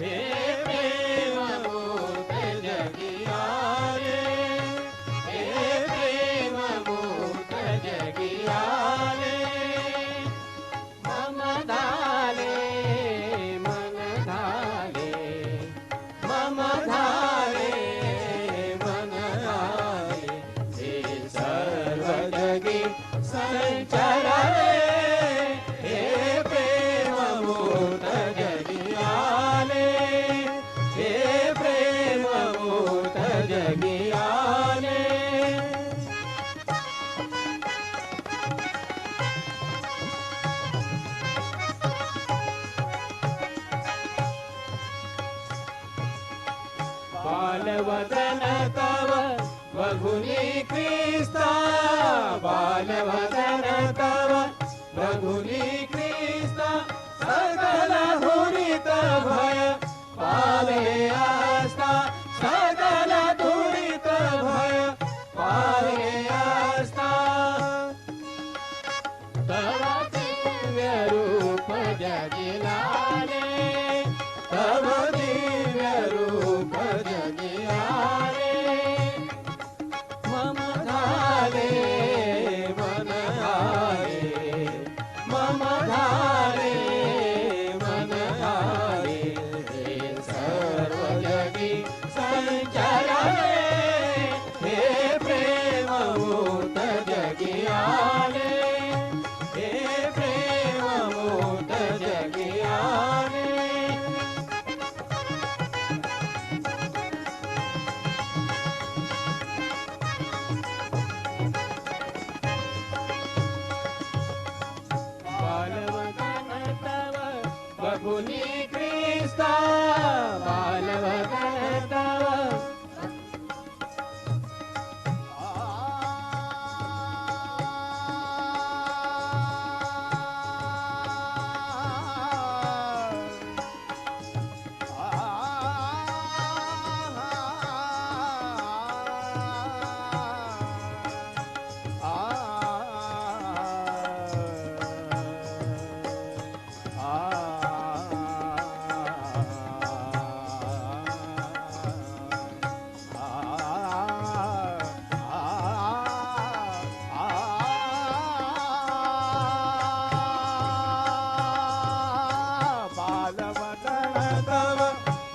हे प्रेमभूत जगिया रे, हे प्रेमभूत जगिया रे, मम धाले मन धाले, मम धाले मन धाले, हे सर्व जगी संचर रे, हे प्रेमभूत जगिया रे, हे प्रेमभूत जगिया रे। बालवदन तव बघुनी क्रिस्ता, बालवदन तव बघुनी क्रिस्ता, सकल दुरित भय पावे आस्था, सकल दुरित भय पावे आस्था, तव दिव्य रूप जगिला रे, तव दिव्य रूप जगिला रे, मम धाले मन धाले, मम धाले मन धाले, हे सर्व जगी संचर रे, हे प्रेमभूत जगिया रे, हे प्रेमभूत जगिया रे। बालवदन तव बघुनी क्रिस्ता, बालवदन तव बालवदन तव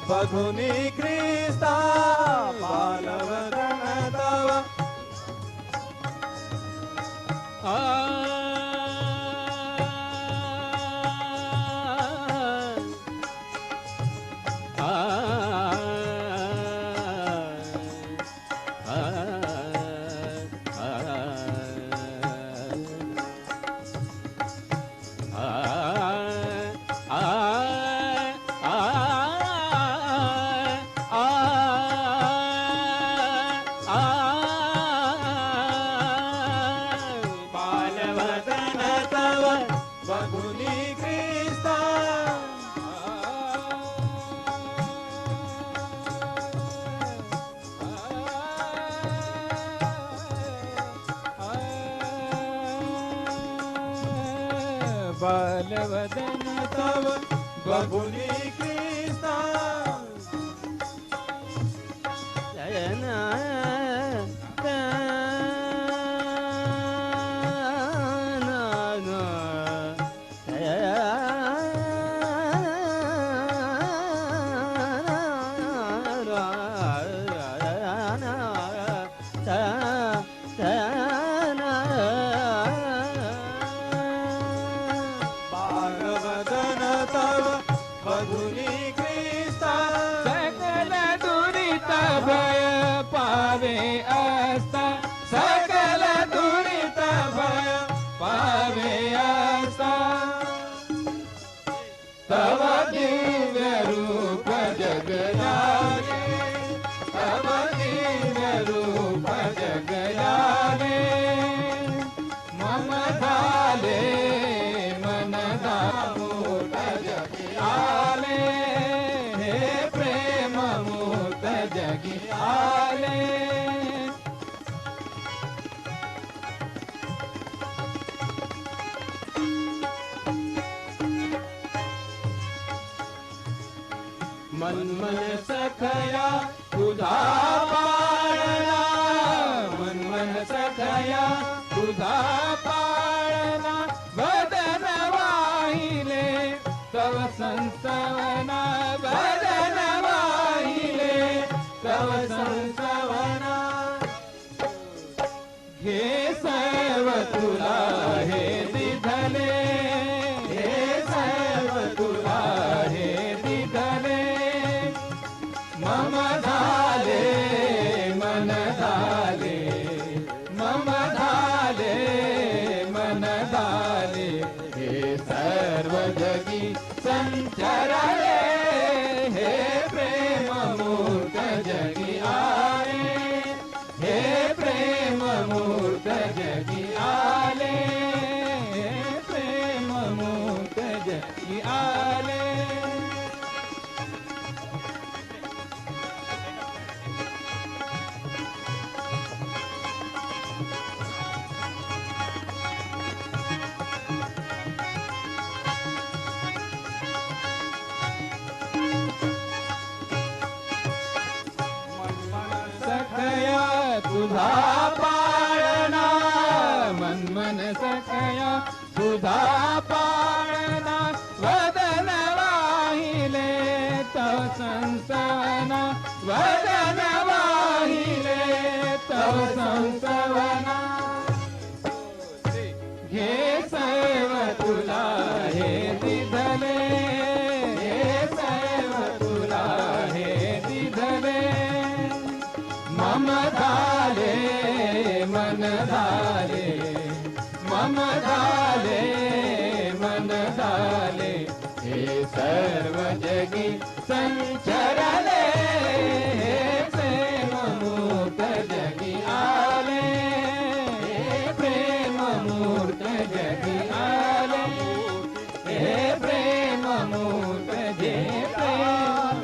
बघुनी क्रिस्ता, बालवदन तव बालवदन तव बघुनी क्रिस्ता, बालवदन तव बघुनी क्रिस्ता, जयना बालवदन तव बघुनी क्रिस्ता, सकल दुरित भय पावे आस्था, सकल दुरित भय पावे आस्था, तव दिव्य रूप जगया रे, तव दिव्य रूप जगया रे, मम धाले मन धामूट जगिया रे, मन मन सखया तुझा पाळणा, मन मन सखया तुझा पाळणा, बदन वाहिले तव संसवना, बदन वाहिले तव संसवना, घे सर्व तुला हे दिधले, हे सर्व तुला हे दिधले, मम झाले मन झाले, मम झाले मन झाले, हे सर्व जगी संचरले, हे प्रेम मूर्त जगी आले, हे प्रेम मूर्त जगी आले, हे प्रेम मूर्त जगी आले. सखया तुझा पाळणा, मन मन सखया तुझा पाळणा, वदन वाहिले तव संसवना, वदन वाहिले तव संसवना, घे सर्व तुला हे दिधले, हे सर्व तुला हे दिधले, मम झाले मन झाले, मम झाले मन झाले, हे सर्व जगी संचरले, हे प्रेम मूर्त जगी आले, हे प्रेम मूर्त जगी आले, हे प्रेम मूर्त जे प्रेम.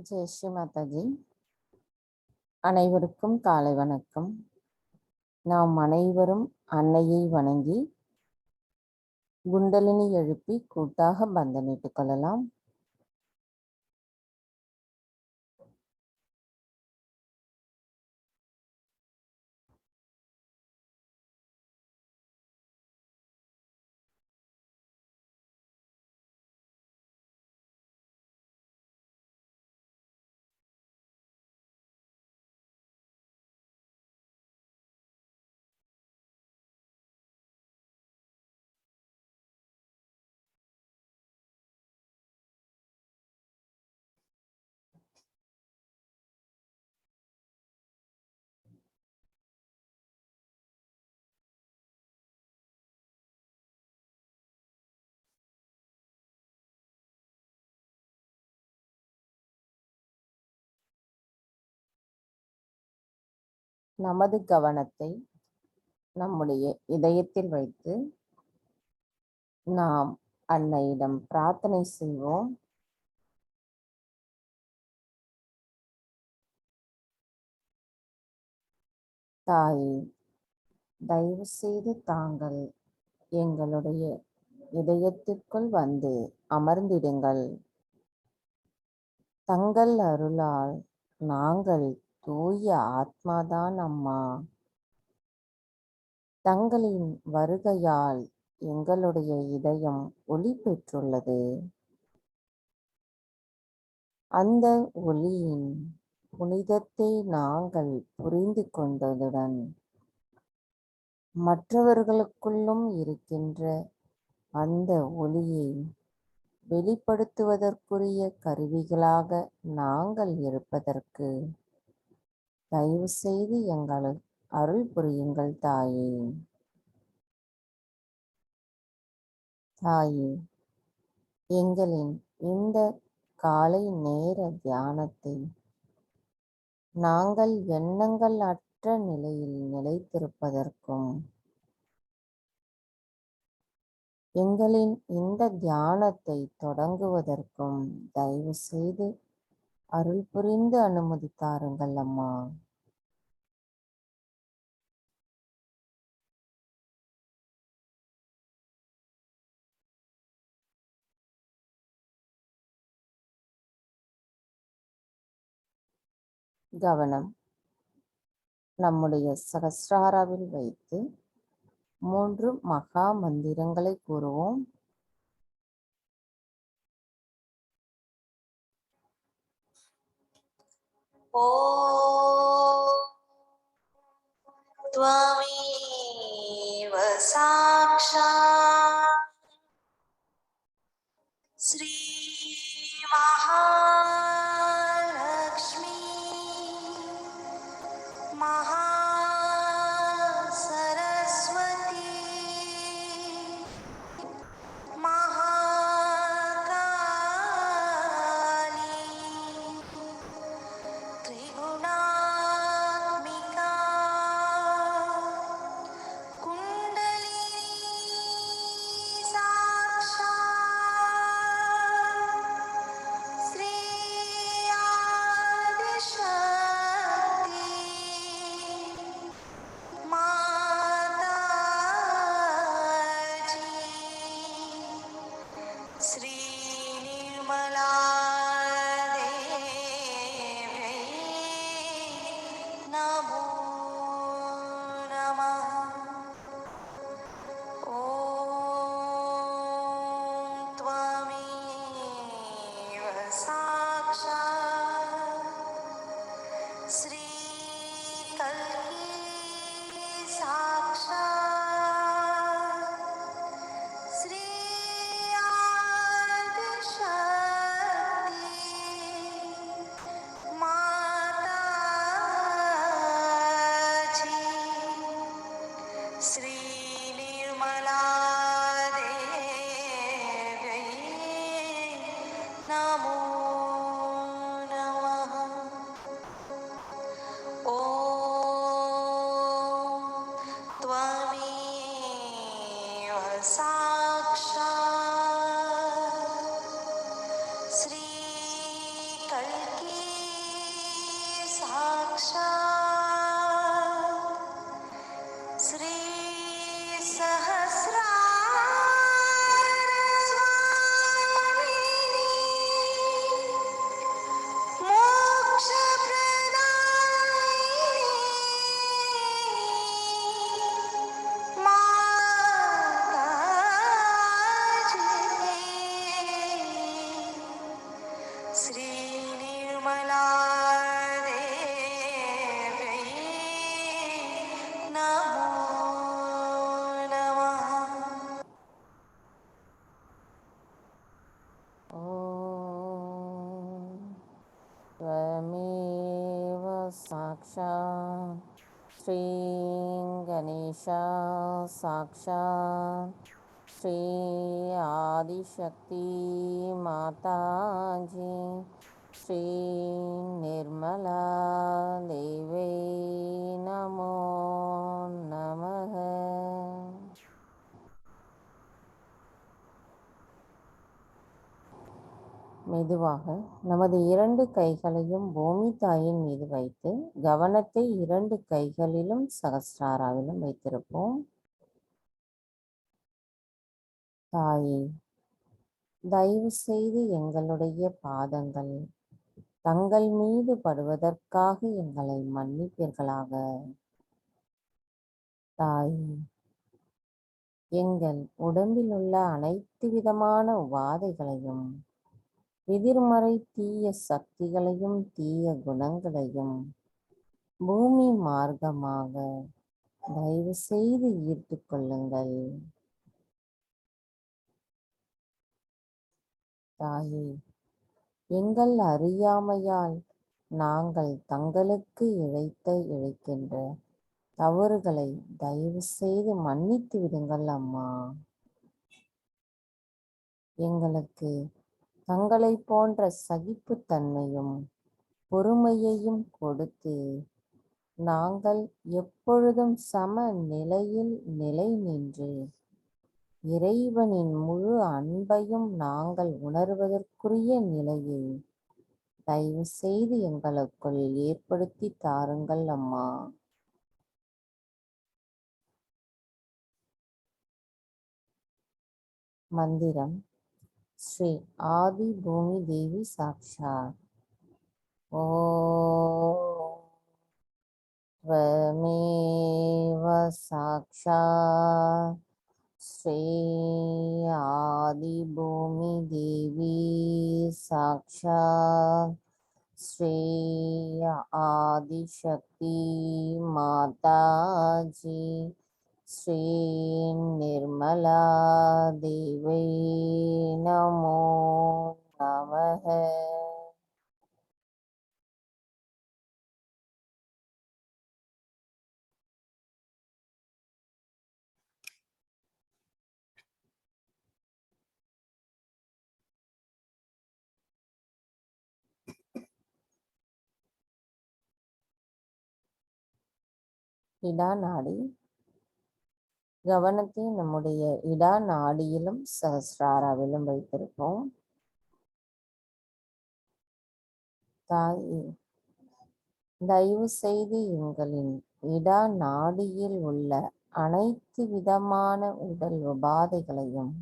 ஜெய் ஸ்ரீ மாதாஜி. அனைவருக்கும் காலை வணக்கம். நாம் அனைவரும் அன்னையை வணங்கி குண்டலினி எழுப்பி கூட்டாக பந்தனிட்டுக் கொள்ளலாம். நமது கவனத்தை நம்முடைய இதயத்தில் வைத்து நாம் அன்னையிடம் பிரார்த்தனை செய்வோம். தாயே, தயவு செய்து தாங்கள் எங்களுடைய இதயத்திற்குள் வந்து அமர்ந்திடுங்கள். தங்கள் அருளால் நாங்கள் தூய ஆத்மாதான் அம்மா. தங்களின் வருகையால் எங்களுடைய இதயம் ஒளி பெற்றுள்ளது. அந்த ஒளியின் புனிதத்தை நாங்கள் புரிந்து கொண்டதுடன் மற்றவர்களுக்குள்ளும் இருக்கின்ற அந்த ஒளியை வெளிப்படுத்துவதற்குரிய கருவிகளாக நாங்கள் இருப்பதற்கு தயவு செய்து எங்களுக்கு அருள் புரியுங்கள் தாயே. தாயே, எங்களின் இந்த காலை நேர தியானத்தை நாங்கள் எண்ணங்கள் அற்ற நிலையில் நிலைத்திருப்பதற்கும், எங்களின் இந்த தியானத்தை தொடங்குவதற்கும் தயவு செய்து அருள் புரிந்து அனுமதி தாருங்கள் அம்மா. கவனம் நம்முடைய சகஸ்ராராவில் வைத்து 3 மகா மந்திரங்களை கூறுவோம். ஓம் த்வமேவ சாக்ஷாத் ஸ்ரீ மகாலக்ஷ்மி மகாசரஸ்வதி மகாகாளி त्रिगुणात्मिका कुण्डलिनी साक्षात् श्री आदिशक्ति माताजी श्री निर्मला देव्यै नमो नमः। ॐ त्वमेव साक्षात् श्री कल्की साक्षात् श्री आदिशक्ति माताजी श्री निर्मला देव्यै नमो नमः। ॐ त्वमेव साक्षात् श्री कल्की साक्षात् श्री सहस्रार स्वामिनी मोक्षप्रदायिनी माताजी श्री निर्मला देव्यै नमो नमः। ॐ त्वमेव साक्षात् श्री गणेशा साक्षात् श्री आदिशक्ति माताजी श्री निर्मला देवी नमो नमः। மெதுவாக நமது 2 கைகளையும் பூமி தாயின் மீது வைத்து கவனத்தை 2 கைகளிலும் சகஸ்ராராவிலும் வைத்திருப்போம். தாயே, தயவு செய்து எங்களுடைய பாதங்கள் தங்கள் மீது படுவதற்காக எங்களை மன்னிப்பீர்களாக. தாயே, எங்கள் உடம்பில் உள்ள அனைத்து விதமான உபாதைகளையும், எதிர்மறை தீய சக்திகளையும் தீய குணங்களையும் பூமி மார்க்கமாக தயவு செய்து ஈர்த்து கொள்ளுங்கள். தாயே, எங்கள் அறியாமையால் நாங்கள் தங்களுக்கு இழைக்கின்ற தவறுகளை தயவு செய்து மன்னித்து விடுங்கள் அம்மா. எங்களுக்கு தங்களைப் போன்ற சகிப்புத்தன்மையும் பொறுமையையும் கொடுத்து நாங்கள் எப்பொழுதும் சம நிலையில் நிலை நின்று இறைவனின் முழு அன்பையும் நாங்கள் உணர்வதற்குரிய நிலையை தயவு செய்து எங்களுக்குள் ஏற்படுத்தி தாருங்கள் அம்மா. மந்திரம் ஸ்ரீ ஆதி பூமி தேவி சாக்ஷாத். ஓம் त्वमेव साक्षात् श्री आदिभूमि देवी साक्षात् श्री आदिशक्ति माताजी श्री निर्मला देवी नमो नमः. இடா நாடி கவனத்தை நம்முடைய இடா நாடியிலும் சஹஸ்ராராவிலும் வைத்திருப்போம். தாயே, தயவு செய்து எங்களின் இடா நாடியில் உள்ள அனைத்து விதமான உடல் உபாதைகளையும்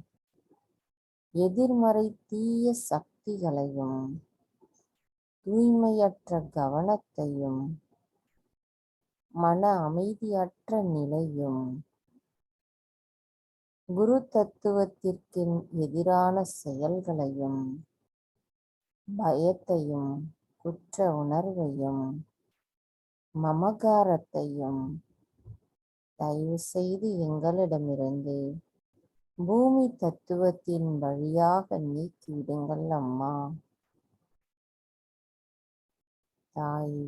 எதிர்மறை தீய சக்திகளையும் தூய்மையற்ற கவனத்தையும் மன அமைதியற்ற நிலையும் குரு தத்துவத்திற்கு எதிரான செயல்களையும் பயத்தையும் குற்ற உணர்வையும் மமகாரத்தையும் தயவு செய்து எங்களிடமிருந்து பூமி தத்துவத்தின் வழியாக நீக்கிவிடுங்கள் அம்மா. தாய்,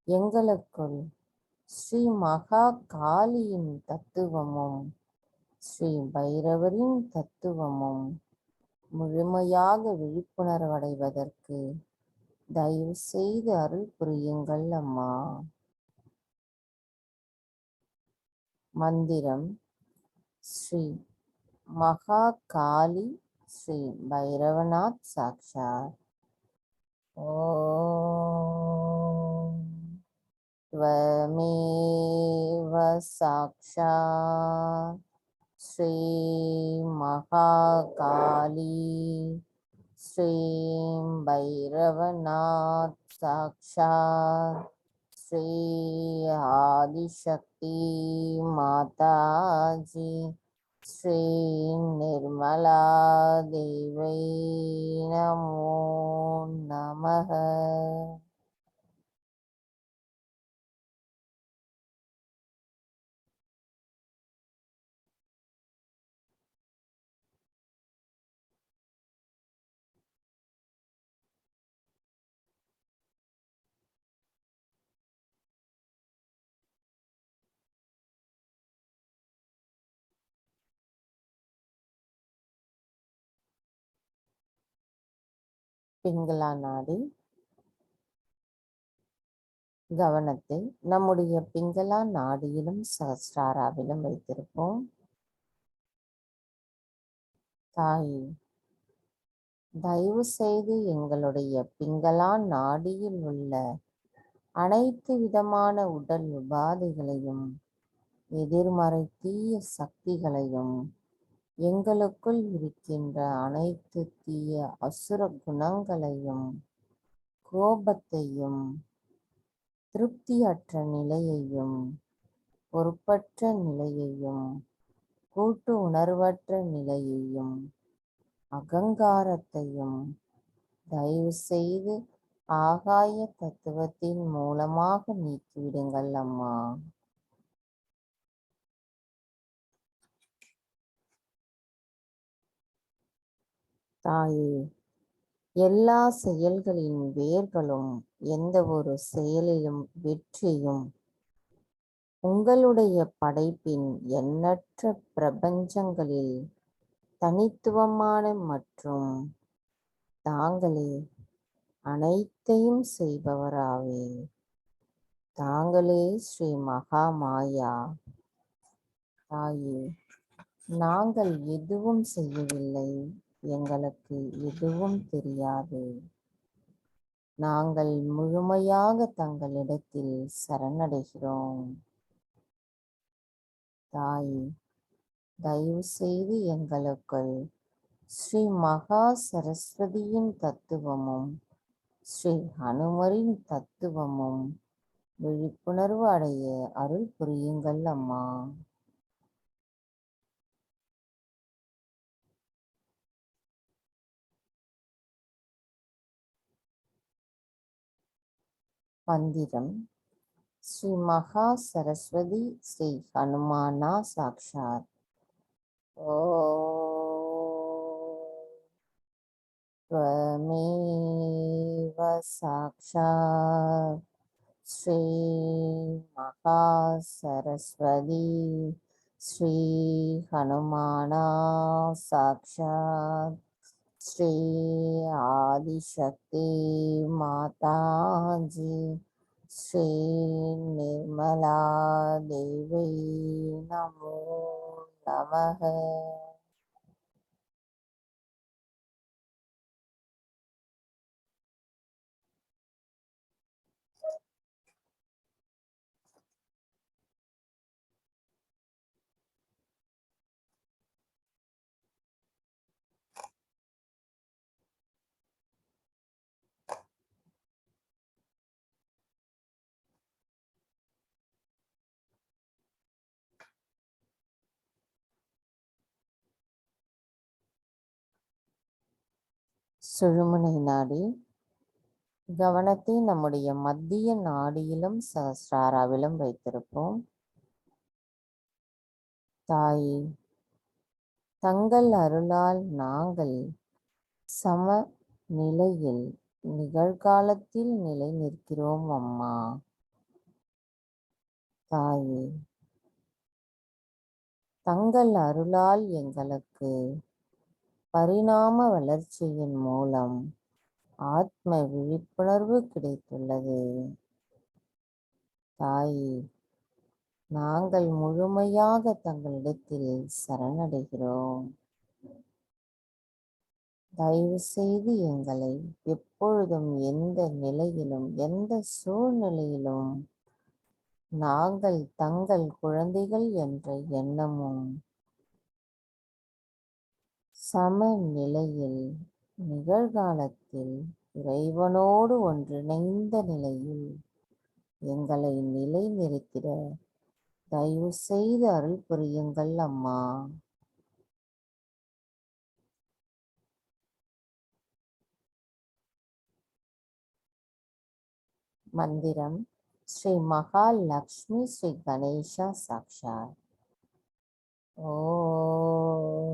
எங்களுக்குள் ஸ்ரீ மகா காளியின் தத்துவமும் ஸ்ரீ பைரவரின் தத்துவமும் முழுமையாக விழிப்புணர்வடைவதற்கு தயவு செய்து அருள் புரியுங்கள் அம்மா. மந்திரம் ஸ்ரீ மகா காளி ஸ்ரீ பைரவநாத் சாக்ஷாத். ஓம் त्वमेव साक्षात् श्री महाकाली श्री भैरवनाथ साक्षात् श्री आदिशक्ति माताजी श्री निर्मला देवी नमो नमः. பிங்களா நாடி கவனத்தை நம்முடைய பிங்களா நாடியிலும் சஹஸ்ராராவிலும் வைத்திருப்போம். தாயே, தயவு செய்து எங்களுடைய பிங்களா நாடியில் உள்ள அனைத்து விதமான உடல் உபாதைகளையும் எதிர்மறை தீய சக்திகளையும் எங்களுக்குள் இருக்கின்ற அனைத்து தீய அசுர குணங்களையும் கோபத்தையும் திருப்தியற்ற நிலையையும் பொறுப்பற்ற நிலையையும் கூட்டு உணர்வற்ற நிலையையும் அகங்காரத்தையும் தயவு செய்து ஆகாய தத்துவத்தின் மூலமாக நீக்கிவிடுங்கள் அம்மா. தாயே, எல்லா செயல்களின் வேர்களும் எந்த ஒரு செயலிலும் வெற்றியும் உங்களுடைய படைப்பின் எண்ணற்ற பிரபஞ்சங்களில் தனித்துவமான மற்றும் தாங்களே அனைத்தையும் செய்பவராவே. தாங்களே ஸ்ரீ மகா மாயா. தாயே, நாங்கள் எதுவும் செய்யவில்லை, எங்களுக்கு எதுவும் தெரியாது. நாங்கள் முழுமையாக தங்களிடத்தில் சரணடைகிறோம். தாயே, தயவு செய்து எங்களுக்குள் ஸ்ரீ மகா சரஸ்வதியின் தத்துவமும் ஸ்ரீ ஹனுமரின் தத்துவமும் விழிப்புணர்வு அடைய அருள் புரியுங்கள் அம்மா. மந்திரம். ஸ்ரீ மகா சரஸ்வதி ஸ்ரீ ஹனுமானா சாக்ஷாத். त्वमेव साक्षात् श्री महा सरस्वती श्री हनुमाना साक्षात् श्री आदिशक्ति माताजी श्री निर्मला देवी नमो नमः. சுழுமுனை நாடி. கவனத்தை நம்முடைய மத்திய நாடியிலும் சஹஸ்ராராவிலும் வைத்திருப்போம். தாயே, தங்கள் அருளால் நாங்கள் சம நிலையில் நிகழ்காலத்தில் நிலை நிற்கிறோம் அம்மா. தாயே, தங்கள் அருளால் எங்களுக்கு பரிணாம வளர்ச்சியின் மூலம் ஆத்ம விழிப்புணர்வு கிடைத்துள்ளது. தாயே, நாங்கள் முழுமையாக தங்களிடத்தில் சரணடைகிறோம். தயவு செய்து எங்களை எப்பொழுதும் எந்த நிலையிலும் எந்த சூழ்நிலையிலும் நாங்கள் தங்கள் குழந்தைகள் என்ற எண்ணமும் சமநிலையில் நிகழ்காலத்தில் இறைவனோடு ஒன்றிணைந்த நிலையில் எங்களை நிலைநிறுத்திட தயவு செய்து அருள் புரியுங்கள் அம்மா. மந்திரம். ஸ்ரீ மகாலட்சுமி ஸ்ரீ கணேசா சாக்ஷாத். ஓம்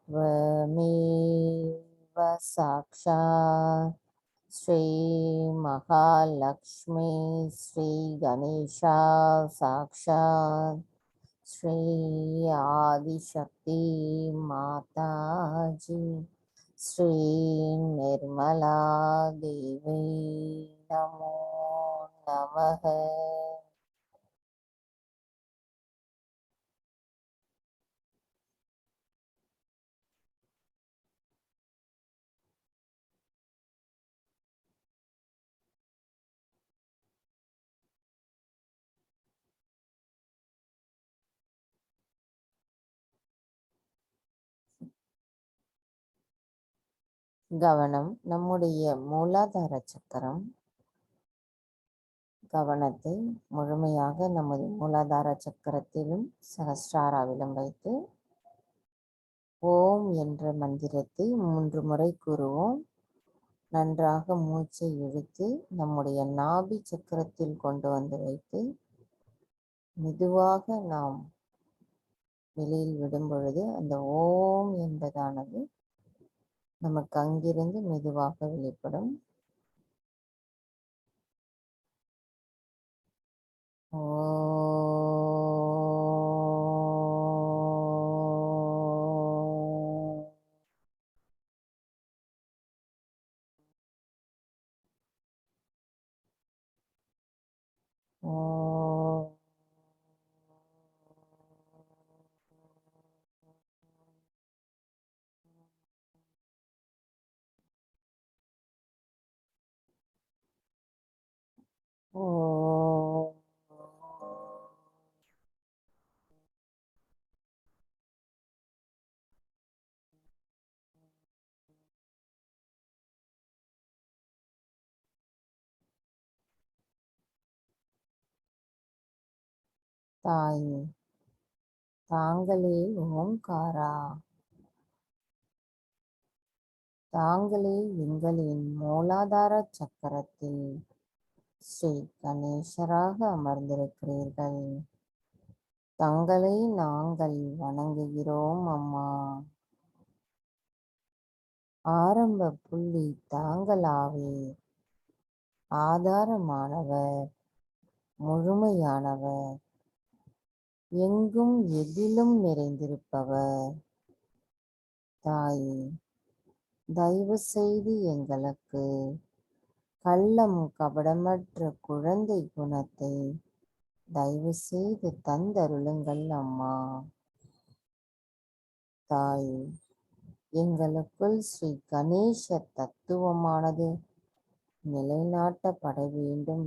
त्वमेव साक्षात् श्री महालक्ष्मी श्री गणेशा साक्षात् श्री आदिशक्ति माताजी श्री निर्मला देवी नमो नमः. கவனம் நம்முடைய மூலாதார சக்கரம். கவனத்தை முழுமையாக நமது மூலாதார சக்கரத்திலும் சஹஸ்ராராவிலும் வைத்து ஓம் என்ற மந்திரத்தை 3 முறை கூறுவோம். நன்றாக மூச்சை இழுத்து நம்முடைய நாபி சக்கரத்தில் கொண்டு வந்து வைத்து மெதுவாக நாம் வெளியில் விடும் பொழுது அந்த ஓம் என்பதானது நமக்கு அங்கிருந்து மெதுவாக வெளிப்படும். ஓ தாயே, தாங்களே ஓங்காரா, தாங்களே எங்களின் மூலாதார சக்கரத்தில் ஸ்ரீ கணேசராக அமர்ந்திருக்கிறீர்கள். தங்களை நாங்கள் வணங்குகிறோம் அம்மா. ஆரம்ப புள்ளி தாங்களாவே, ஆதாரமானவர், முழுமையானவர், எங்கும் எதிலும் நிறைந்திருப்பவர். தாயே, தயவு செய்து எங்களுக்கு கள்ளம் கபடமற்ற குழந்தை குணத்தை தயவு செய்து தந்தருளுங்கள் அம்மா. தாயே, எங்களுக்குள் ஸ்ரீ கணேச தத்துவமானது நிலைநாட்டப்பட வேண்டும்.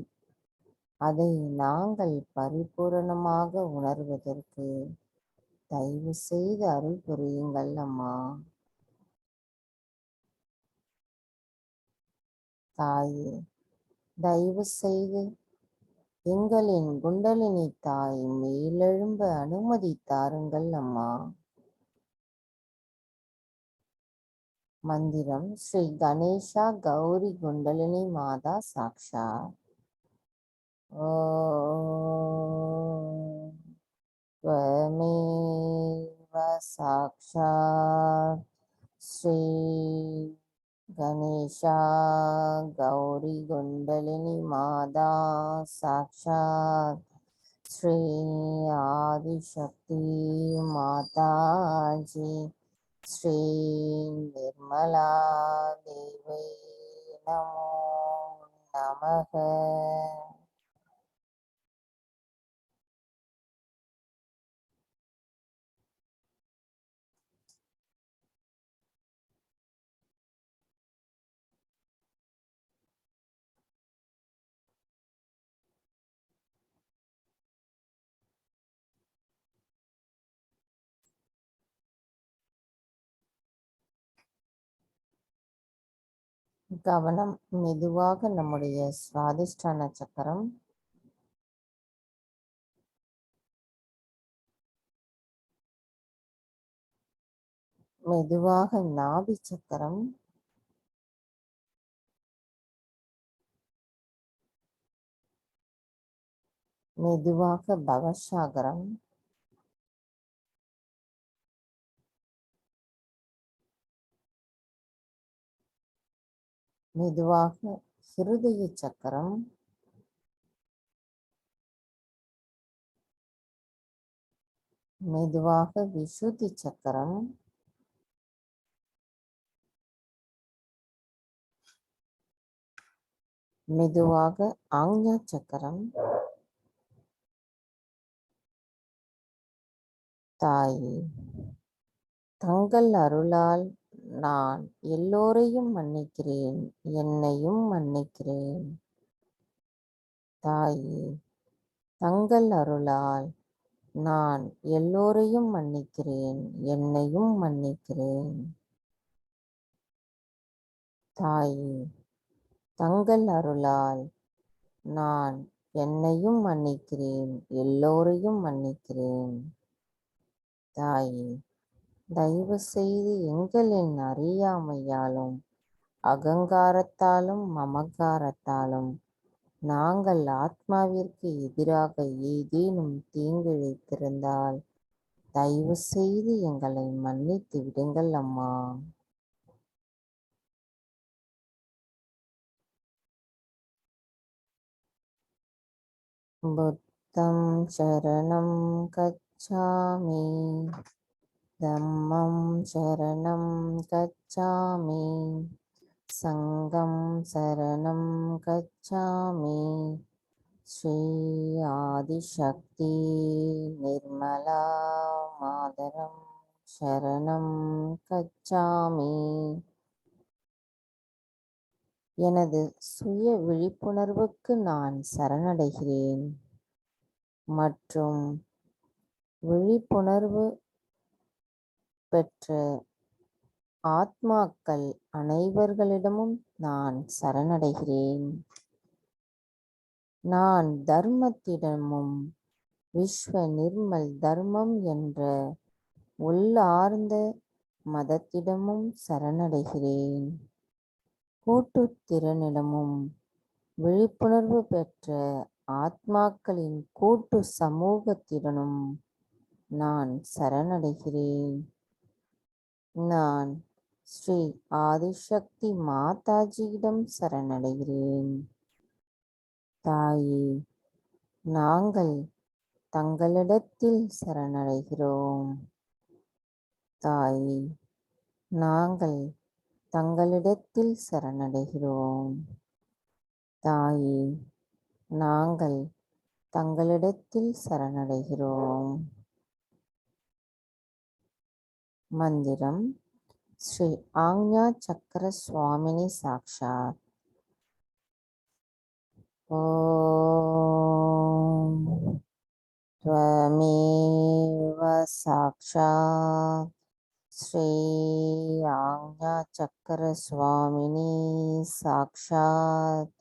அதை நாங்கள் பரிபூரணமாக உணர்வதற்கு தயவு செய்து அருள் புரியுங்கள் அம்மா. தாயே, தயவு செய்து எங்களின் குண்டலினி தாய் மேலெழும்ப அனுமதி தாருங்கள் அம்மா. மந்திரம் ஸ்ரீ கணேசா கௌரி குண்டலினி மாதா சாக்ஷா. ஓம் त्वमेव साक्षात् श्री गणेशा गौरी कुंडलिनी माता साक्षात् श्री आदिशक्ति माता जी श्री निर्मला देवी नमो नमः. கவனம் மெதுவாக நம்முடைய சுவாதிஷ்டான சக்கரம், மெதுவாக நாபி சக்கரம், மெதுவாக பவசாகரம், மெதுவாக ஹிருதய சக்கரம், மெதுவாக விசுத்தி சக்கரம், மெதுவாக ஆக்ஞா சக்கரம். தாயே, தங்கள் அருளால் நான் எல்லோரையும் மன்னிக்கிறேன், என்னையும் மன்னிக்கிறேன். தாயே, தங்கள் அருளால் நான் எல்லோரையும் மன்னிக்கிறேன், என்னையும் மன்னிக்கிறேன். தாயே, தங்கள் அருளால் நான் என்னையும் மன்னிக்கிறேன், எல்லோரையும் மன்னிக்கிறேன். தாயே, தயவு செய்து எங்களின் அறியாமையாலும் அகங்காரத்தாலும் மமகாரத்தாலும் நாங்கள் ஆத்மாவிற்கு எதிராக ஏதேனும் தீங்கிழைத்திருந்தால் தயவு செய்து எங்களை மன்னித்து விடுங்கள் அம்மா. புத்தம் சரணம் கச்சாமி, தம்மம் சரணம் கச்சாமி, சங்கம் சரணம் கச்சாமி. ஸ்ரீ ஆதிசக்தி நிர்மலா மாதரம் சரணம் கச்சாமி. எனது சுய விழிப்புணர்வுக்கு நான் சரணடைகிறேன் மற்றும் விழிப்புணர்வு பெற்ற ஆத்மாக்கள் அனைவர்களிடமும் நான் சரணடைகிறேன். நான் தர்மத்திடமும் விஸ்வ நிர்மல் தர்மம் என்ற உள்ளார்ந்த மதத்திடமும் சரணடைகிறேன். கூட்டுத்திறனிடமும் விழிப்புணர்வு பெற்ற ஆத்மாக்களின் கூட்டு சமூகத்திடனும் நான் சரணடைகிறேன். நான் ஸ்ரீ ஆதிசக்தி மாதாஜியிடம் சரணடைகிறேன். தாயே, நாங்கள் தங்களிடத்தில் சரணடைகிறோம். தாயே, நாங்கள் தங்களிடத்தில் சரணடைகிறோம். தாயே, நாங்கள் தங்களிடத்தில் சரணடைகிறோம். மந்திரம் ஸ்ரீ ஆக்ஞா சக்கர சுவாமினி சாக்ஷாத். ஓம் त्वमेव साक्षात् श्री आज्ञा चक्र स्वामिनी साक्षात्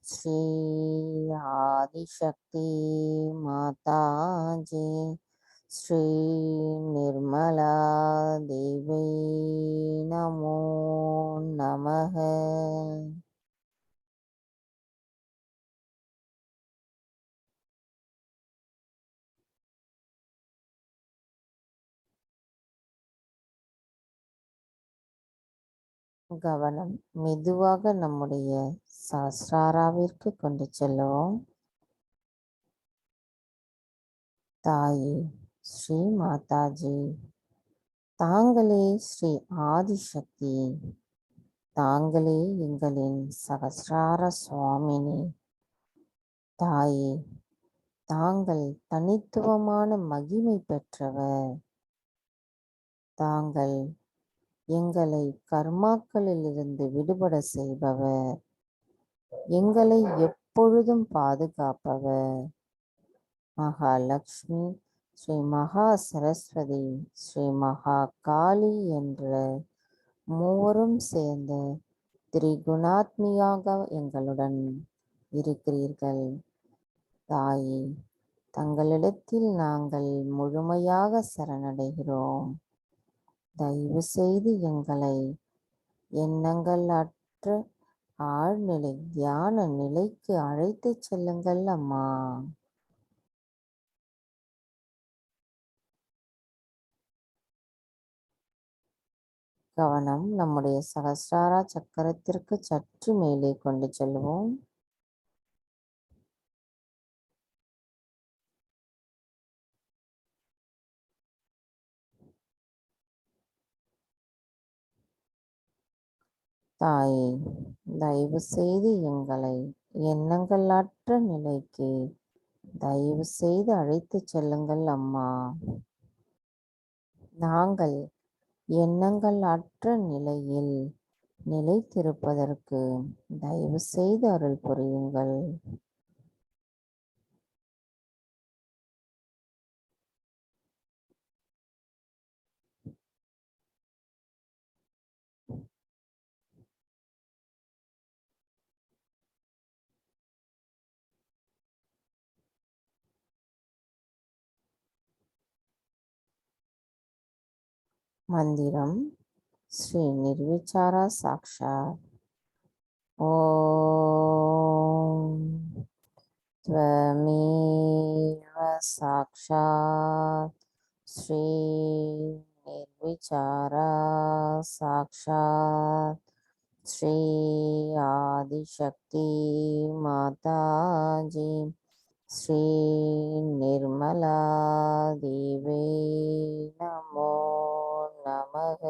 श्री आदिशक्ति माताजी श्री निर्मला देवी नमो नमः. கவனம் மெதுவாக நம்முடைய சஹஸ்ராராவிற்கு கொண்டு செல்லுவோம். தாயே ஸ்ரீ மாதாஜி, தாங்களே ஸ்ரீ ஆதிசக்தி, தாங்களே எங்களின் சகஸ்ரார சுவாமினி. தாயே, தாங்கள் தனித்துவமான மகிமை பெற்றவர். தாங்கள் எங்களை கர்மாக்களிலிருந்து விடுபட செய்பவர். எங்களை எப்பொழுதும் பாதுகாப்பவர். மகாலட்சுமி, ஸ்ரீ மகா சரஸ்வதி, ஸ்ரீ மகா காளி என்ற மூவரும் சேர்ந்த திரிகுணாத்மியாக எங்களுடன் இருக்கிறீர்கள். தாயே, தங்களிடத்தில் நாங்கள் முழுமையாக சரணடைகிறோம். தயவு செய்து எங்களை எண்ணங்கள் அற்ற ஆழ்நிலை தியான நிலைக்கு அழைத்து செல்லுங்கள் அம்மா. கவனம் நம்முடைய சகஸ்ராரா சக்கரத்திற்கு சற்று மேலே கொண்டு செல்வோம். தாயே, தயவு செய்து எங்களை எண்ணங்கள் அற்ற நிலைக்கு தயவு செய்து அழைத்து செல்லுங்கள் அம்மா. நாங்கள் எண்ணங்கள் அற்ற நிலையில் நிலைத்திருப்பதற்கு தயவு செய்து அருள் புரியுங்கள். மந்திரம் ஸ்ரீ நிர்விசாரா சாக்ஷாத். ஓம் त्वमेव साक्षात् श्री निर्विचारा साक्षात् श्री आदिशक्ति माताजी श्री निर्मला देवी नमो नमः.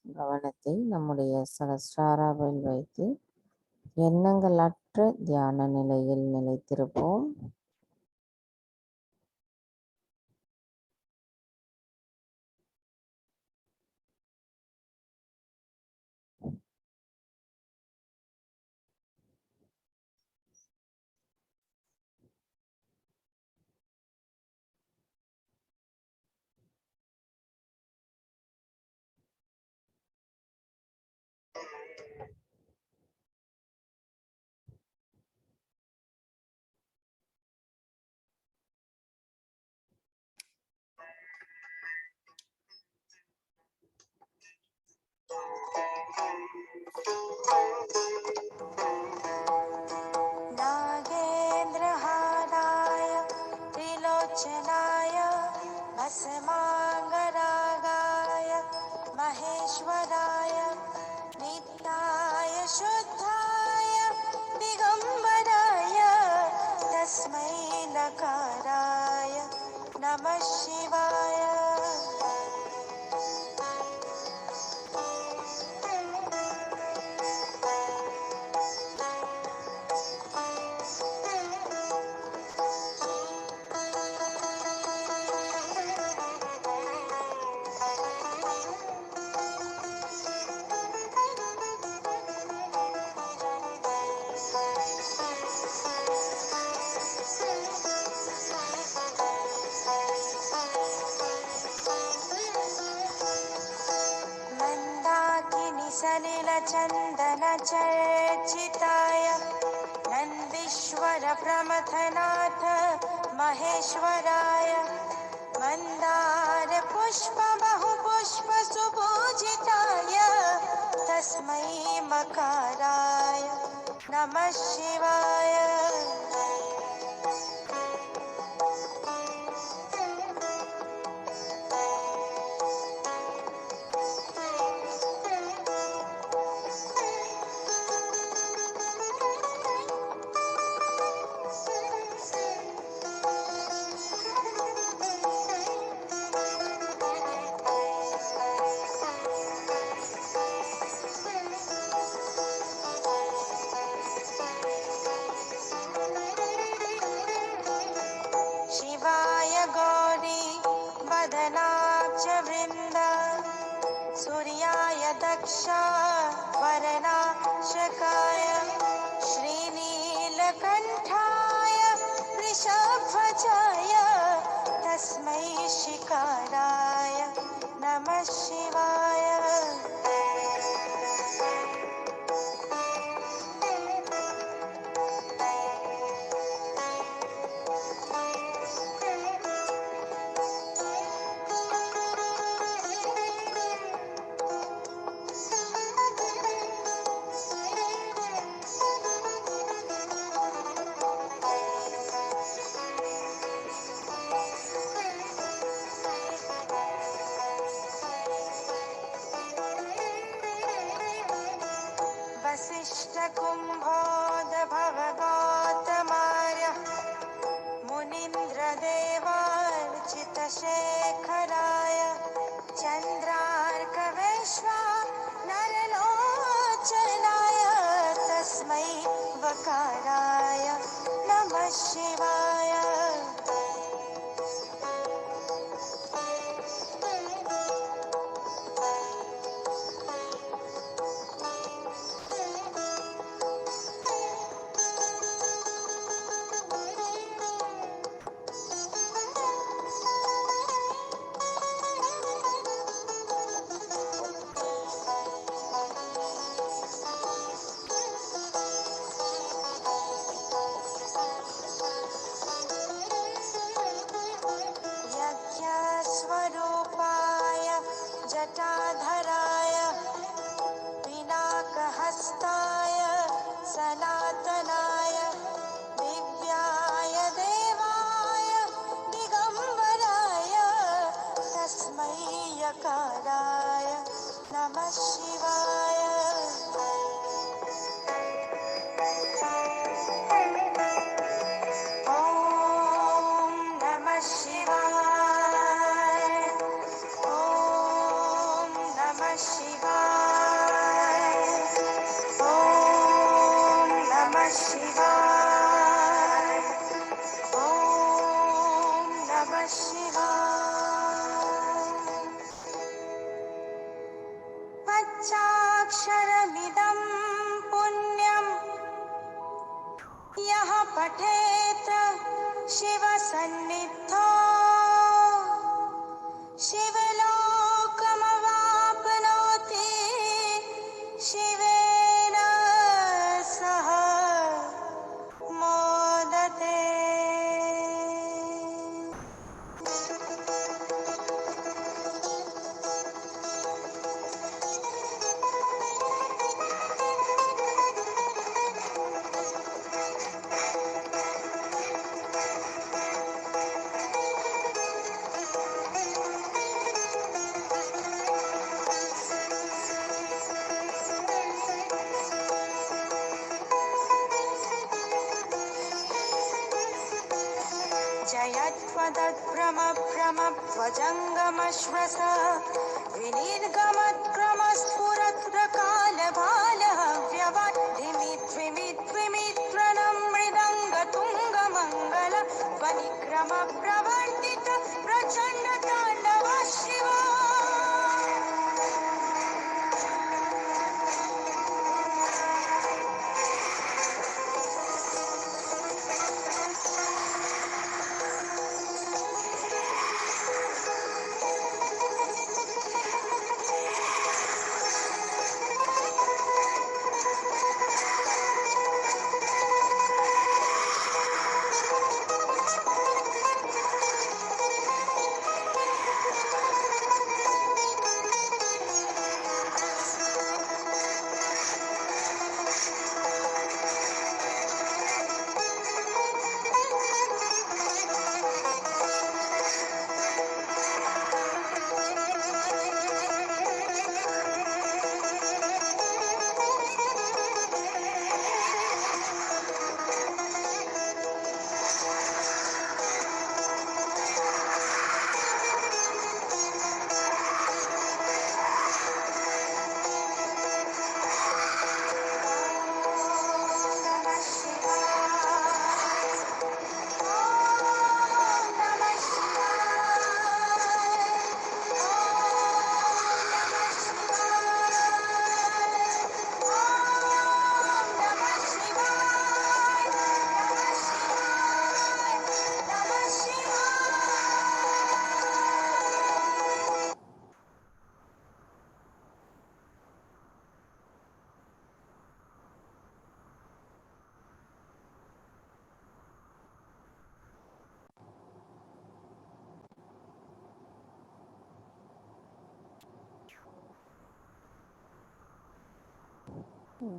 கவனத்தை நம்முடைய சகஸ்ராராவில் வைத்து எண்ணங்கள் அற்ற தியான நிலையில் நிலைத்திருப்போம். चर्चिताय नन्दीश्वर प्रमथनाथ महेश्वराय मन्दार पुष्प बहुपुष्प सुपूजिताय तस्मै मकाराय नमः शिवाय। शिवाय गौरी वदनाब्ज वृन्द सूर्याय दक्षा वरनाशकाय श्रीनीलकण्ठाय वृषध्वजाय तस्मै शिकाराय नमः शिवाय। वसिष्ठकुम्भोद्भवगौतमार्य मुनीन्द्रदेवार्चितशेखराय चन्द्रार्कवैश्वा नरलोचनाय तस्मै वकाराय नमः शिवाय। यज्ञस्वरूपाय जटाधराय पिनाकहस्ताय सनातनाय दिव्याय देवाय दिगम्बराय तस्मै यकाराय नमः शिवाय। ॐ नमः शिवाय। ॐ नमः शिवाय। ॐ नमः शिवाय। ॐ नमः शिवाय। पञ्चाक्षरमिदं पुण्यं यः पठेत् शिवसन्निधौ शिवलोकमवाप्नोति शिवेन सह मोदते। जयत्वदभ्रमभ्रमध्वजङ्गमश्वस विनिर्गमत्क्रमस्फुरत्रकालबालहव्यवत् धिमिद्विमिद्विमित्रणं मृदङ्गतुङ्गमङ्गल ध्वनिक्रमप्रवर्तित प्रचण्डताण्डव शिवा।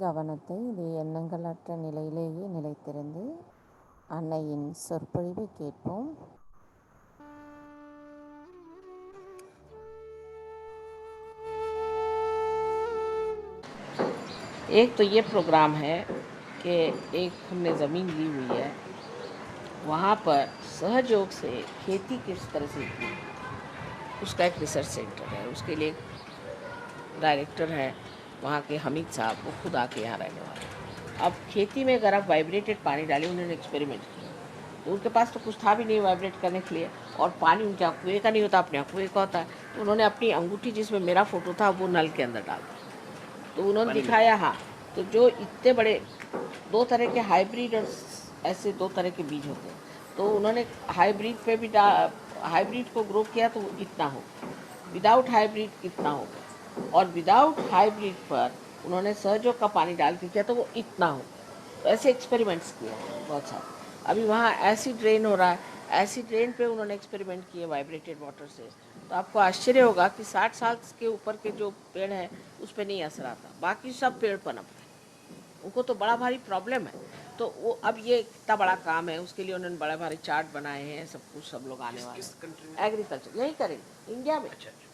கவனத்தை இது எண்ணங்களற்ற நிலையிலேயே நிலைத்திருந்து அன்னையின் சொற்பொழிவை கேட்போம். एक तो ये प्रोग्राम है कि एक हमने ज़मीन ली हुई है, वहाँ पर सहयोग से खेती किस तरह से की, उसका एक रिसर्च सेंटर है, उसके लिए डायरेक्टर है वहाँ के हमीद साहब, वो खुद आके यहाँ रहने वाले। अब खेती में अगर आप वाइब्रेटेड पानी डालें, उन्होंने एक्सपेरिमेंट किया, तो उनके पास तो कुछ था भी नहीं वाइब्रेट करने के लिए, और पानी उनके कुएँ का नहीं होता, अपने यहाँ कुएँ का होता है। तो उन्होंने अपनी अंगूठी जिसमें मेरा फ़ोटो था वो नल के अंदर डाल दिया, तो उन्होंने दिखाया। हाँ, तो जो इतने बड़े दो तरह के हाइब्रिड और ऐसे दो तरह के बीज होते हैं, तो उन्होंने हाइब्रिड पे भी हाइब्रिड को ग्रो किया तो इतना हो, विदाउट हाइब्रिड इतना हो, और विदाउट हाइब्रिड पर उन्होंने सहयोग का पानी डाल के किया तो वो इतना हो। तो ऐसे एक्सपेरिमेंट्स किए हैं बहुत सारे। अभी वहाँ एसिड रेन हो रहा है, एसिड रेन पे उन्होंने एक्सपेरिमेंट किए वाइब्रेटेड वाटर से। तो आपको आश्चर्य होगा कि 60 साल के ऊपर के जो पेड़ हैं उस पर नहीं असर आता, बाकी सब पेड़ पनप रहे। उनको तो बड़ा भारी प्रॉब्लम है। तो वो अब ये इतना बड़ा काम है, उसके लिए उन्होंने बड़ा भारी चार्ट बनाए हैं, सब कुछ, सब लोग आने वाले। एग्रीकल्चर यही करेंगे इंडिया में।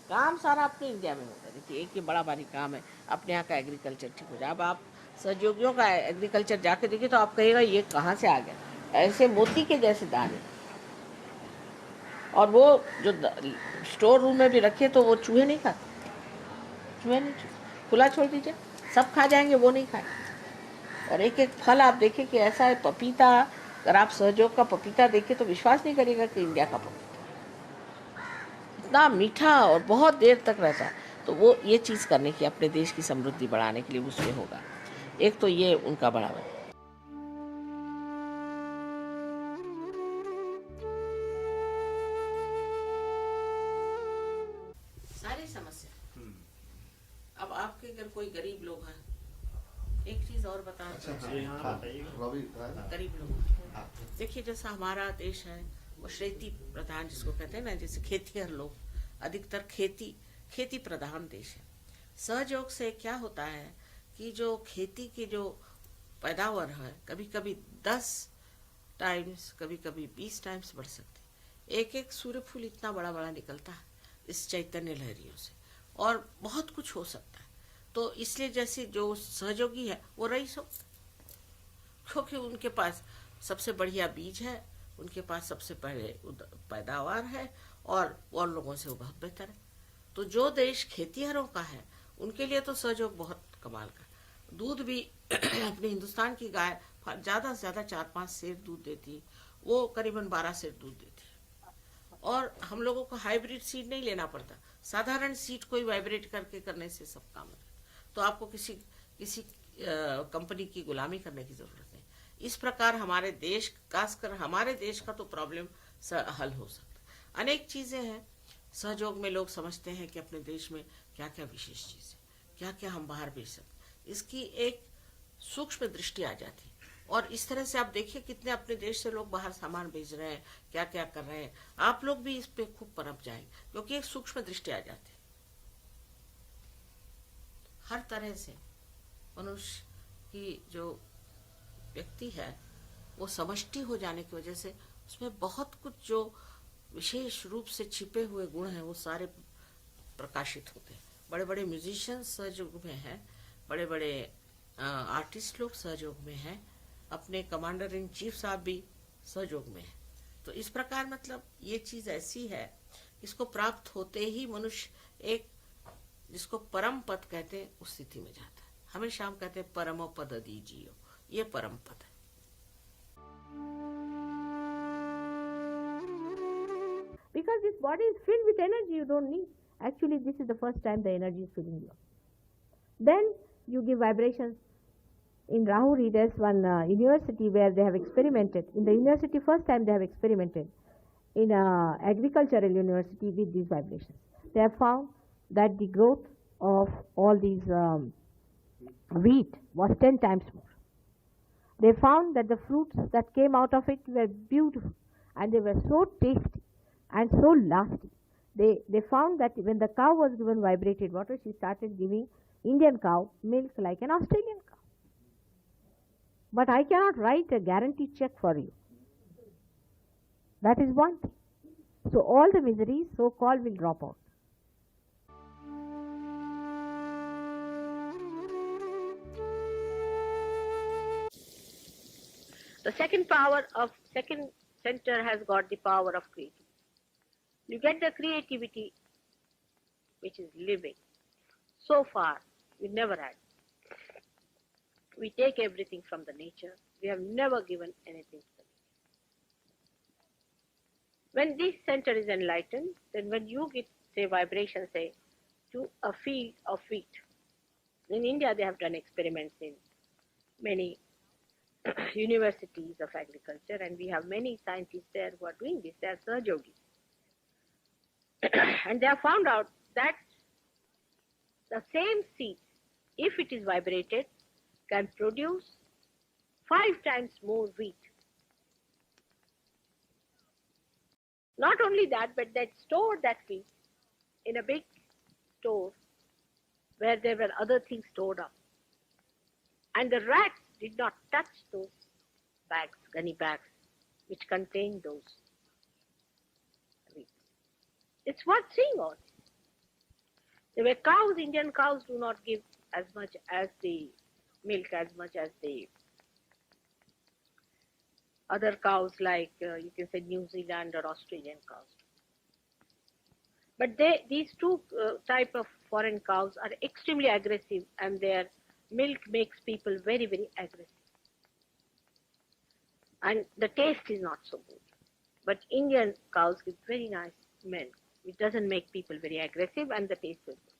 काम सारा अपने इंडिया में होता है। देखिए, एक ये बड़ा भारी काम है, अपने यहाँ का एग्रीकल्चर ठीक हो जाए। अब आप सहयोगियों का एग्रीकल्चर जाके देखिए तो आप कहिएगा ये कहाँ से आ गया, ऐसे मोती के जैसे दाने, और वो जो स्टोर रूम में भी रखे तो वो चूहे नहीं खाते, चूहे नहीं, खुला छोड़ दीजिए सब खा जाएंगे, वो नहीं खाए। और एक एक फल आप देखिए कि ऐसा है, पपीता, अगर आप सहयोग का पपीता देखिए तो विश्वास नहीं करिएगा कि इंडिया का पपीता इतना मीठा और बहुत देर तक रहता है। तो वो ये चीज़ करने की, अपने देश की समृद्धि बढ़ाने के लिए उसमें होगा। एक तो ये उनका बढ़ावा। सारी समस्या, अब आपके अगर कोई गरीब लोग हैं, एक चीज और बता, गरीब लोग देखिए, जैसा हमारा देश है वो खेती प्रधान जिसको कहते हैं ना, जैसे खेतिहर लोग, अधिकतर खेती प्रधान देश है। सहयोग से क्या होता है कि जो खेती की जो पैदावार है कभी कभी 10 टाइम्स, कभी कभी 20 टाइम्स बढ़ सकती। एक एक सूर्यफूल इतना बड़ा बड़ा निकलता है इस चैतन्य लहरियों से, और बहुत कुछ हो सकता है। तो इसलिए जैसे जो सहयोगी है वो रईस हो, क्योंकि उनके पास सबसे बढ़िया बीज है, उनके पास सबसे पहले पैदावार है, और लोगों से वो बहुत बेहतर है। तो जो देश खेतीहरों का है उनके लिए तो सहयोग बहुत कमाल का। दूध भी अपने हिंदुस्तान की गाय ज़्यादा से ज़्यादा 4-5 सेर दूध देती है, वो करीबन 12 सेर दूध देती है। और हम लोगों को हाइब्रिड सीड नहीं लेना पड़ता, साधारण सीड कोई वाइब्रेट करके करने से सब काम होता है। तो आपको किसी कंपनी की गुलामी करने की जरूरत नहीं। इस प्रकार हमारे देश, खासकर हमारे देश का तो प्रॉब्लम हल हो सकता। अनेक चीजें हैं सहयोग में, लोग समझते हैं कि अपने देश में क्या क्या विशेष चीजें, क्या क्या हम बाहर बेच सकते, इसकी एक सूक्ष्म दृष्टि आ जाती। और इस तरह से आप देखिए कितने अपने देश से लोग बाहर सामान भेज रहे हैं, क्या क्या कर रहे हैं। आप लोग भी इस पे खूब पनप जाएंगे, क्योंकि एक सूक्ष्म दृष्टि आ जाती है। हर तरह से मनुष्य की जो व्यक्ति है वो समष्टि हो जाने की वजह से उसमें बहुत कुछ जो विशेष रूप से छिपे हुए गुण हैं वो सारे प्रकाशित होते हैं। बड़े बड़े म्यूजिशियंस सहयोग में हैं, बड़े बड़े आर्टिस्ट लोग सहयोग में हैं, अपने कमांडर इन चीफ साहब भी सहयोग में हैं। तो इस प्रकार मतलब ये चीज ऐसी है, इसको प्राप्त होते ही मनुष्य एक, जिसको परम पद कहते हैं, उस स्थिति में जाता है। हमेशा हम कहते हैं परमो पद दीजियो, ये परम पद है। Because this body is filled with energy you don't need. Actually, this is the first time the energy is filling you. Then you give vibrations. In Rahuri, there's one university where they have experimented. In the university, first time they have experimented in agricultural university with these vibrations. They have found that the growth of all these wheat was 10 times more. They found that the fruits that came out of it were beautiful, and they were so tasty and so lasting. They found that when the cow was given vibrated water, she started giving Indian cow milk like an Australian cow. but I cannot write a guarantee check for you. That is one thing. So all the miseries, so-called, will drop out. The second center has got the power of creativity. You get the creativity which is living. So far, we never had. We take everything from the nature. We have never given anything to the nature. When this center is enlightened, then when you get, say, vibration, say, to a field of wheat. In India, they have done experiments in many universities of agriculture, and we have many scientists there who are doing this. They are Sahajogis. And they have found out that the same seed, if it is vibrated, can produce 5 times more wheat. Not only that, but they stored that wheat in a big store where there were other things stored up. And the rats did not touch those bags, gunny bags, which contained those wheat. It's worth seeing all this. There were cows. Indian cows do not give as much as the milk, as much as the other cows, like you can say New Zealand or Australian cows. But these two type of foreign cows are extremely aggressive, and their milk makes people very, very aggressive. And the taste is not so good. But Indian cows give very nice milk. It doesn't make people very aggressive, and the taste is good.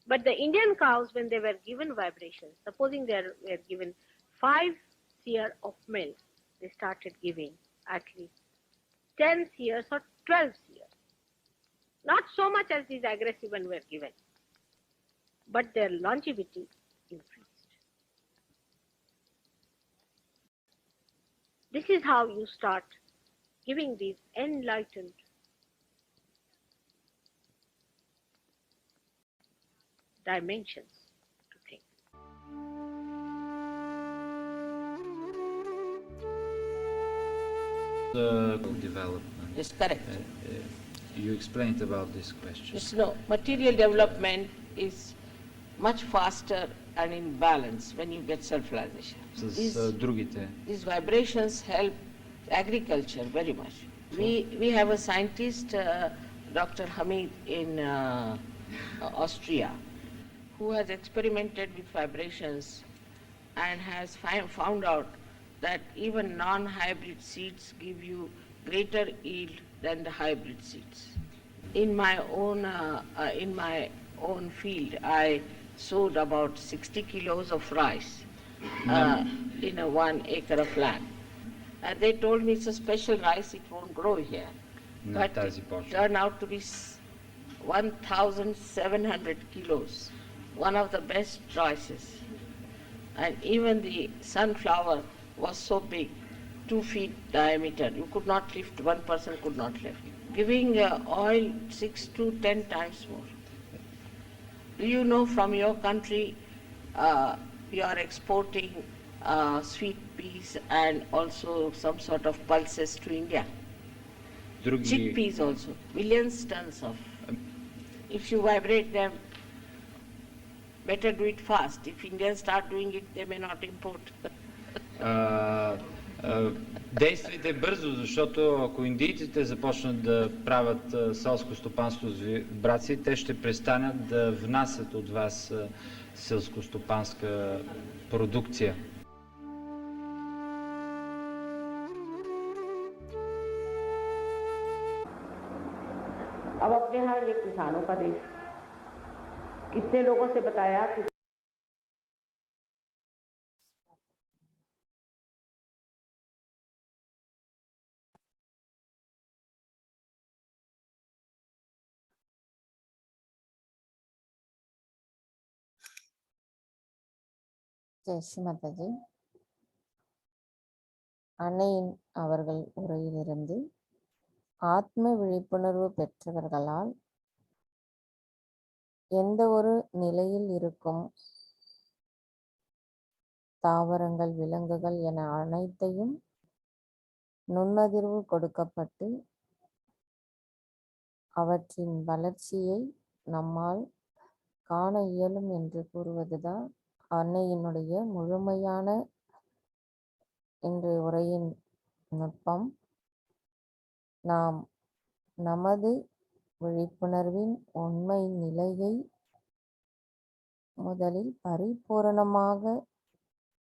But the Indian cows, when they were given vibrations, supposing they were given 5 seer of milk, they started giving at least 10 seers or 12 seers. Not so much as these aggressive ones were given, but their longevity increased. This is how you start giving these enlightened dimensions to things. The development. Yes, correct. You explained about this question. Yes, no, material development is much faster and in balance when you get self-realization. С другите. These vibrations help agriculture very much. We have a scientist, Dr. Hamid in Austria, who has experimented with vibrations and has found out that even non-hybrid seeds give you greater yield than the hybrid seeds. In my own field, I sowed about 60 kilos of rice in a 1 acre of land. They told me it's a special rice, it won't grow here. But it turned out to be 1,700 kilos, one of the best rices. And even the sunflower was so big, 2 feet diameter. You could not lift, one person could not lift. Giving oil 6 to 10 times more. Do you know from your country you are exporting sweet peas and also some sort of pulses to India? Chickpeas also, millions tons of. If you vibrate them, better do it fast. If Indians start doing it, they may not import. Действайте бързо, защото ако индийците започнат да правят селско стопанство с вибрации, те ще престанат да внасят от вас селско-стопанска продукция. अब अपने यहाँ ये किसानों का देश, कितने लोगों से बताया कि ஜெய் மாதாஜி. அன்னையின் அவர்கள் உரையிலிருந்து ஆத்ம விழிப்புணர்வு பெற்றவர்களால் எந்த ஒரு நிலையில் இருக்கும் தாவரங்கள், விலங்குகள் என அனைத்தையும் நுண்ணதிர்வு கொடுக்கப்பட்டு அவற்றின் வளர்ச்சியை நம்மால் காண இயலும் என்று கூறுவதுதான் அன்னையினுடைய முழுமையான இன்றைய உரையின் நுட்பம். நாம் நமது விழிப்புணர்வின் உண்மை நிலையை முதலில் பரிபூரணமாக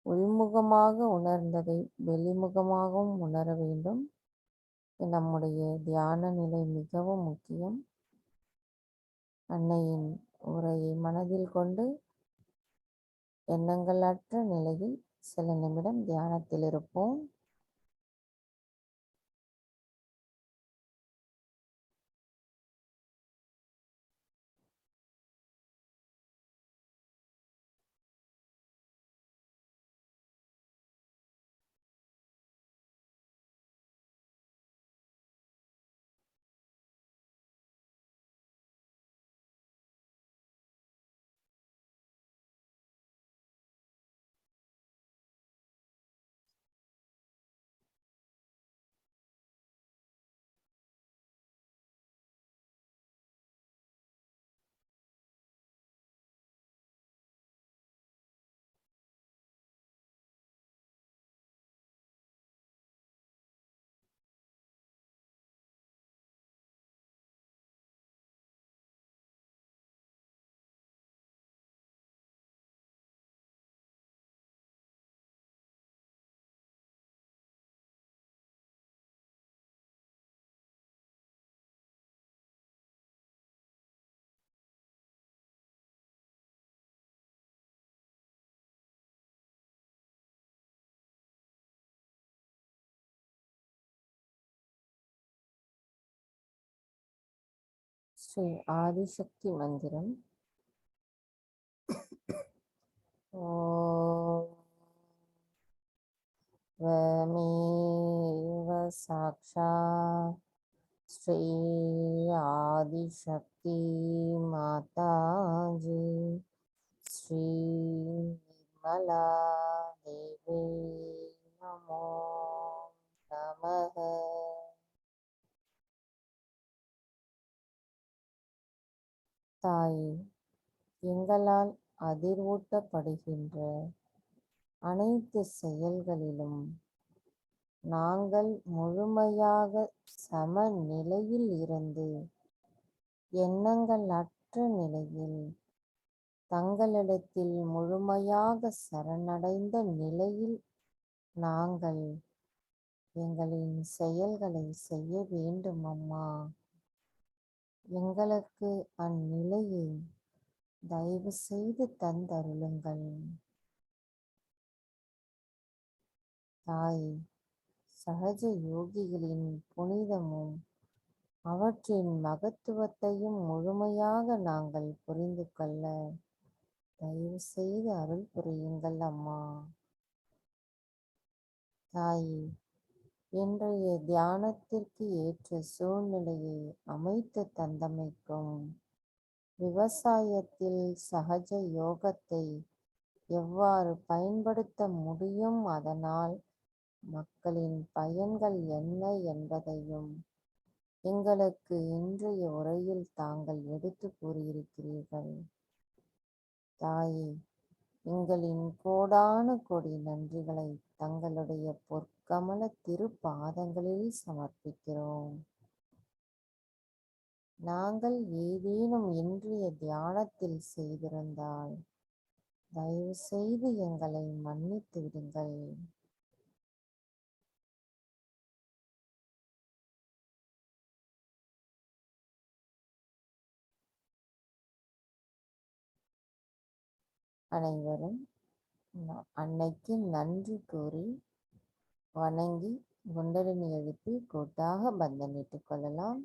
உள்முகமாக உணர்ந்ததை வெளிமுகமாகவும் உணர வேண்டும். நம்முடைய தியான நிலை மிகவும் முக்கியம். அன்னையின் உரையை மனதில் கொண்டு எண்ணங்களற்ற நிலையில் சில நிமிடம் தியானத்தில் இருப்போம். ஸ்ரீ ஆதிசக்தி மந்திரம். ஓம் त्वमेव साक्षात् श्री आदिशक्ति माताजी श्री निर्मला देवी नमो नमः. தாயே, எங்களால் அதிர்வூட்டப்படுகின்ற அனைத்து செயல்களிலும் நாங்கள் முழுமையாக சமநிலையில் இருந்து எண்ணங்கள் அற்ற நிலையில் தங்களிடத்தில் முழுமையாக சரணடைந்த நிலையில் நாங்கள் எங்களின் செயல்களை செய்ய வேண்டும் அம்மா. எங்களுக்கு அந்நிலையை தயவு செய்து தந்தருளுங்கள். தாய், சகஜ யோகிகளின் புனிதமும் அவற்றின் மகத்துவத்தையும் முழுமையாக நாங்கள் புரிந்து கொள்ள தயவு செய்து அருள் புரியுங்கள் அம்மா. தாயே, இன்றைய தியானத்திற்கு ஏற்ற சூழ்நிலையை அமைத்து தந்தமைக்கும், விவசாயத்தில் சகஜ யோகத்தை எவ்வாறு பயன்படுத்த முடியும், அதனால் மக்களின் பயன்கள் என்ன என்பதையும் எங்களுக்கு இன்றைய உரையில் தாங்கள் எடுத்து கூறியிருக்கிறீர்கள். தாயே, எங்களின் கோடானு கோடி நன்றிகளை தங்களுடைய பொற்கமல திருப்பாதங்களில் சமர்ப்பிக்கிறோம். நாங்கள் ஏதேனும் இன்றைய தியானத்தில் செய்திருந்தால் தயவு செய்து எங்களை மன்னித்து விடுங்கள். அனைவரும் அன்னைக்கு நன்றி கூறி வணங்கி குண்டலினி எழுப்பி கூட்டாக பந்தனிட்டுக் கொள்ளலாம்.